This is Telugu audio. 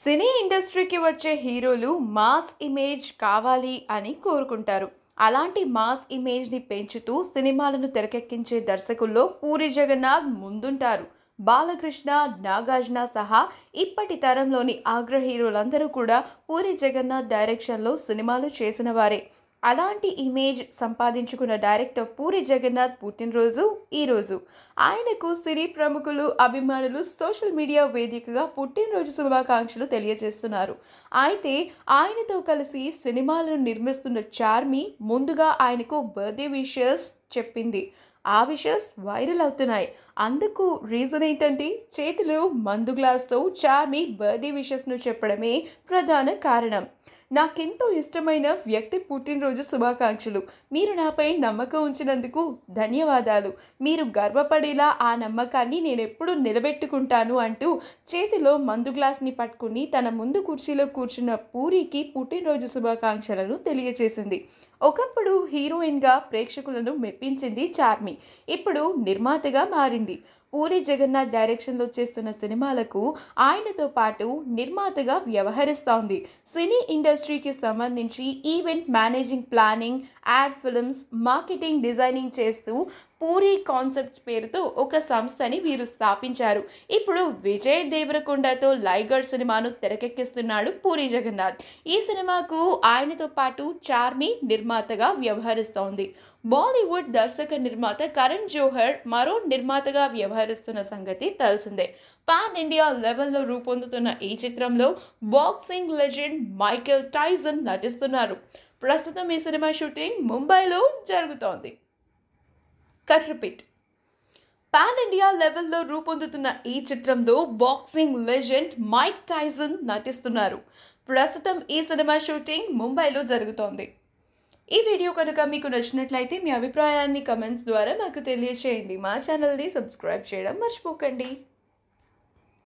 సినీ ఇండస్ట్రీకి వచ్చే హీరోలు మాస్ ఇమేజ్ కావాలి అని కోరుకుంటారు. అలాంటి మాస్ ఇమేజ్‌ని పెంచుతూ సినిమాలను తెరకెక్కించే దర్శకుల్లో పూరి జగన్నాథ్ ముందుంటారు. బాలకృష్ణ, నాగార్జున సహా ఇప్పటి తరంలోని అగ్ర హీరోలందరూ కూడా పూరి జగన్నాథ్ డైరెక్షన్‌లో సినిమాలు చేసినవారే. అలాంటి ఇమేజ్ సంపాదించుకున్న డైరెక్టర్ పూరి జగన్నాథ్ పుట్టినరోజు ఈరోజు. ఆయనకు సినీ ప్రముఖులు, అభిమానులు సోషల్ మీడియా వేదికగా పుట్టినరోజు శుభాకాంక్షలు తెలియజేస్తున్నారు. అయితే ఆయనతో కలిసి సినిమాలను నిర్మిస్తున్న చార్మి ముందుగా ఆయనకు బర్త్డే విషెస్ చెప్పింది. ఆ విషెస్ వైరల్ అవుతున్నాయి. అందుకు రీజన్ ఏంటంటే చేతిలో మందు గ్లాస్‌తో చార్మి బర్త్డే విషెస్‌ను చెప్పడమే ప్రధాన కారణం. నాకెంతో ఇష్టమైన వ్యక్తి పుట్టినరోజు శుభాకాంక్షలు. మీరు నాపై నమ్మకం ఉంచినందుకు ధన్యవాదాలు. మీరు గర్వపడేలా ఆ నమ్మకాన్ని నేనెప్పుడూ నిలబెట్టుకుంటాను అంటూ చేతిలో మందు గ్లాస్‌ని పట్టుకుని తన ముందు కుర్చీలో కూర్చున్న పూరికి పుట్టినరోజు శుభాకాంక్షలను తెలియజేసింది. ఒకప్పుడు హీరోయిన్‌గా ప్రేక్షకులను మెప్పించింది చార్మి. ఇప్పుడు నిర్మాతగా మారింది. పూరి జగన్నాథ్ డైరెక్షన్‌లో చేస్తున్న సినిమాలకు ఆయనతో పాటు నిర్మాతగా వ్యవహరిస్తోంది. సినీ ఇండస్ట్రీకి సంబంధించి event managing, planning, ad films, marketing, designing చేస్తూ పూరి కాన్సెప్ట్స్ పేరుతో ఒక సంస్థని వీరు స్థాపించారు. ఇప్పుడు విజయ్ దేవరకొండతో లైగర్ సినిమాను తెరకెక్కిస్తున్నాడు పూరి జగన్నాథ్. ఈ సినిమాకు ఆయనతో పాటు చార్మి నిర్మాతగా వ్యవహరిస్తోంది. బాలీవుడ్ దర్శక నిర్మాత కరణ్ జోహర్ మరో నిర్మాతగా వ్యవహరిస్తున్న సంగతి తెలిసిందే. పాన్ ఇండియా లెవెల్లో రూపొందుతున్న ఈ చిత్రంలో బాక్సింగ్ లెజెండ్ మైకేల్ టైసన్ నటిస్తున్నారు. ప్రస్తుతం ఈ సినిమా షూటింగ్ ముంబైలో జరుగుతోంది. Cut repeat. పాన్ ఇండియా లెవెల్లో రూపొందుతున్న ఈ చిత్రంలో బాక్సింగ్ లెజెండ్ మైక్ టైసన్ నటిస్తున్నారు. ప్రస్తుతం ఈ సినిమా షూటింగ్ ముంబైలో జరుగుతోంది. ఈ వీడియో కనుక మీకు నచ్చినట్లయితే మీ అభిప్రాయాన్ని కమెంట్స్ ద్వారా మాకు తెలియజేయండి. మా ఛానల్ని సబ్స్క్రైబ్ చేయడం మర్చిపోకండి.